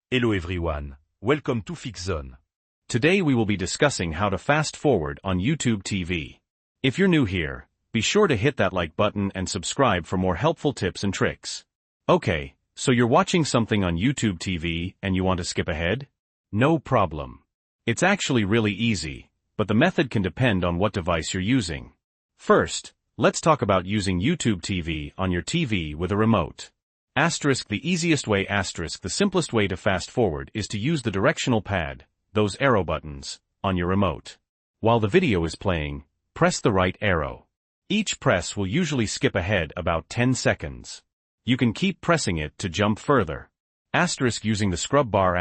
Hello everyone, welcome to FixZone. Today we will be discussing how to fast forward on YouTube TV. If you're new here, be sure to hit that like button and subscribe for more helpful tips and tricks. Okay, so you're watching something on YouTube TV and you want to skip ahead? No problem. It's actually really easy, but the method can depend on what device you're using. First, let's talk about using YouTube TV on your TV with a remote. The easiest way the simplest way to fast forward is to use the directional pad, those arrow buttons, on your remote. While the video is playing, press the right arrow. Each press will usually skip ahead about 10 seconds. You can keep pressing it to jump further. Using the scrub bar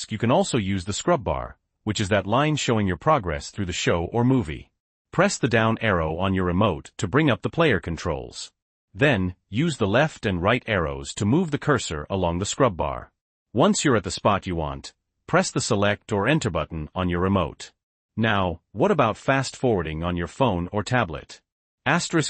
you can also use the scrub bar, which is that line showing your progress through the show or movie. Press the down arrow on your remote to bring up the player controls. Then, use the left and right arrows to move the cursor along the scrub bar. Once you're at the spot you want, press the select or enter button on your remote. Now, what about fast forwarding on your phone or tablet?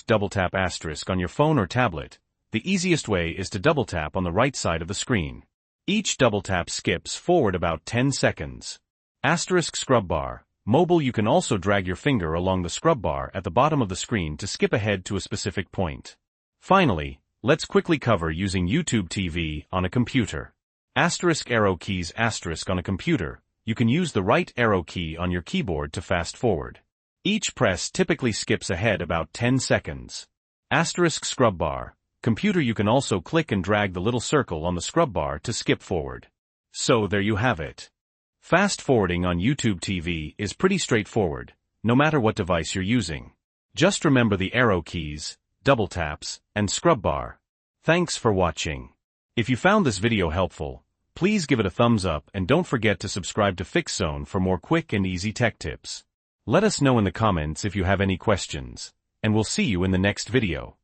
Double tap on your phone or tablet. The easiest way is to double tap on the right side of the screen. Each double tap skips forward about 10 seconds. Scrub bar. Mobile, you can also drag your finger along the scrub bar at the bottom of the screen to skip ahead to a specific point. Finally, let's quickly cover using YouTube TV on a computer. Arrow keys on a computer, you can use the right arrow key on your keyboard to fast forward. Each press typically skips ahead about 10 seconds. Scrub bar. Computer, you can also click and drag the little circle on the scrub bar to skip forward. So there you have it. Fast forwarding on YouTube TV is pretty straightforward, no matter what device you're using. Just remember the arrow keys, double taps, and scrub bar. Thanks for watching. If you found this video helpful, please give it a thumbs up and don't forget to subscribe to FixZone for more quick and easy tech tips. Let us know in the comments if you have any questions, and we'll see you in the next video.